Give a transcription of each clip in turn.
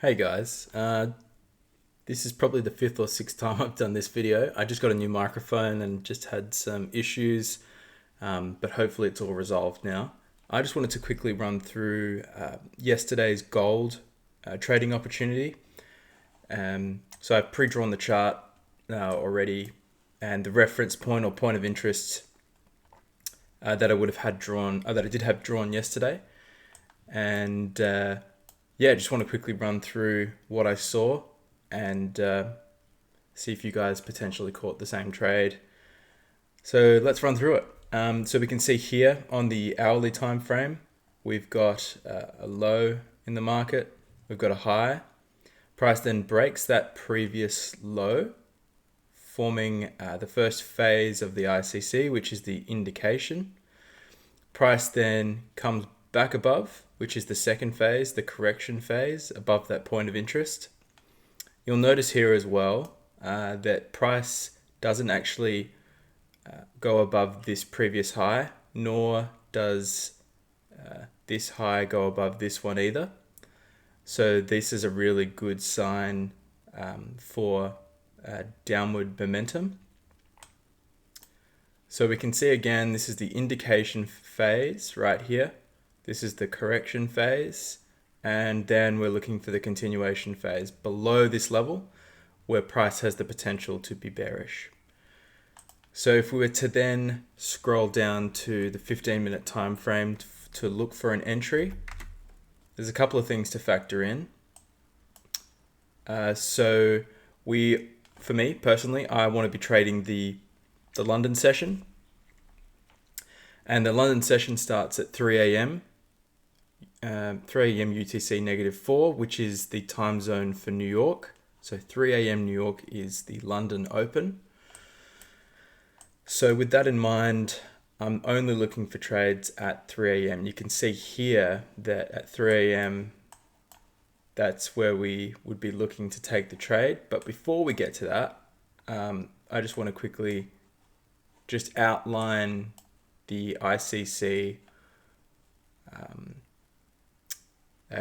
Hey guys, this is probably the fifth or sixth time I've done this video. I just got a new microphone and just had some issues, but hopefully it's all resolved now. I just wanted to quickly run through yesterday's gold trading opportunity. So I've pre-drawn the chart already, and the reference point or point of interest that I would have had drawn, that I did have drawn yesterday, and yeah, just want to quickly run through what I saw and see if you guys potentially caught the same trade. So let's run through it. So we can see here on the hourly time frame, we've got a low in the market, we've got a high. Price then breaks that previous low, forming the first phase of the ICC, which is the indication. Price then comes back above, which is the second phase, the correction phase, above that point of interest. You'll notice here as well that price doesn't actually go above this previous high, nor does this high go above this one either. So this is a really good sign for downward momentum. So we can see again, this is the indication phase right here. This is the correction phase. And then we're looking for the continuation phase below this level where price has the potential to be bearish. So if we were to then scroll down to the 15-minute time frame to look for an entry, there's a couple of things to factor in. So for me personally, I want to be trading the London session. And the London session starts at 3 a.m. 3 a.m. UTC -4, which is the time zone for New York. So 3 a.m. New York is the London Open. So with that in mind, I'm only looking for trades at 3 a.m. You can see here that at 3 a.m. that's where we would be looking to take the trade. But before we get to that, I just want to quickly just outline the ICC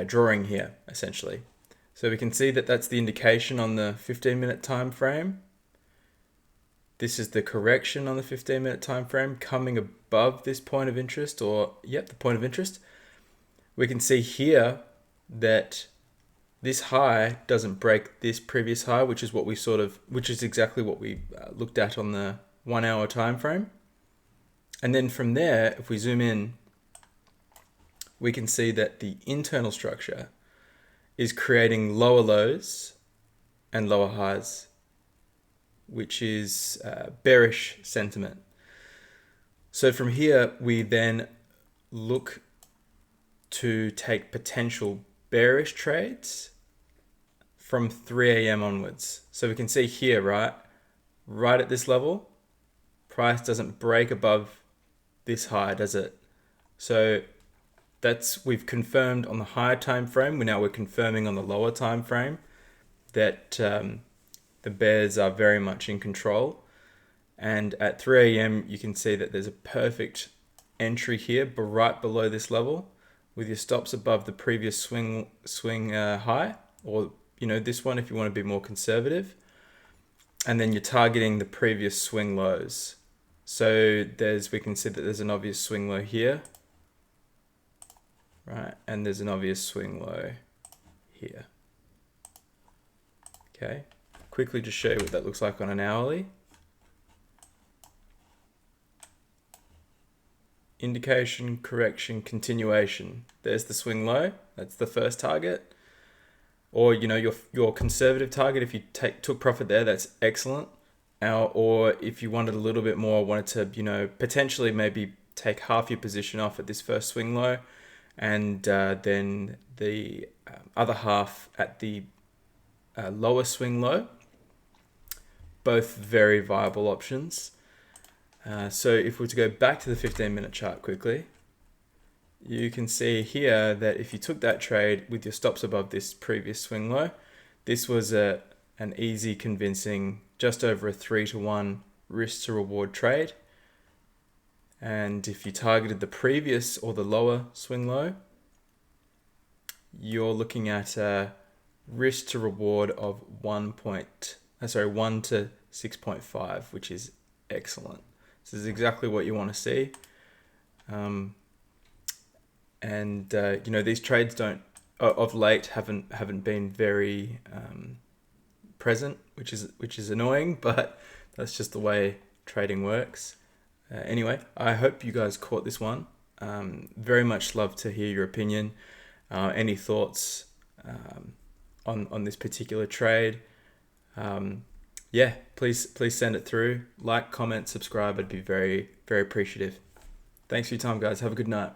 drawing here, essentially. So we can see that that's the indication on the 15-minute time frame. This is the correction on the 15-minute time frame coming above this point of interest, or the point of interest. We can see here that this high doesn't break this previous high, which is exactly what we looked at on the 1 hour time frame. And then from there, if we zoom in, we can see that the internal structure is creating lower lows and lower highs, which is bearish sentiment. So from here, we then look to take potential bearish trades from 3 a.m. onwards. So we can see here, right at this level, price doesn't break above this high, does it? So we've confirmed on the higher time frame. We're confirming on the lower time frame that the bears are very much in control. And at 3 a.m. you can see that there's a perfect entry here, but right below this level, with your stops above the previous swing high, or this one if you want to be more conservative, and then you're targeting the previous swing lows. So we can see that there's an obvious swing low here. Right, and there's an obvious swing low here. Okay, quickly just show you what that looks like on an hourly. Indication, correction, continuation. There's the swing low, that's the first target. Or your conservative target, if you took profit there, that's excellent. Or if you wanted a little bit more, wanted to potentially maybe take half your position off at this first swing low, and then the other half at the lower swing low. Both very viable options. So if we were to go back to the 15-minute chart quickly, you can see here that if you took that trade with your stops above this previous swing low, this was an easy, convincing, just over a 3-to-1 risk to reward trade. And if you targeted the previous or the lower swing low, you're looking at risk to reward of 1 to 6.5, which is excellent. This is exactly what you want to see. These trades don't of late haven't been very present, which is annoying, but that's just the way trading works. Anyway, I hope you guys caught this one. Very much love to hear your opinion, any thoughts on this particular trade. Please send it through. Like, comment, subscribe. I'd be very, very appreciative. Thanks for your time, guys. Have a good night.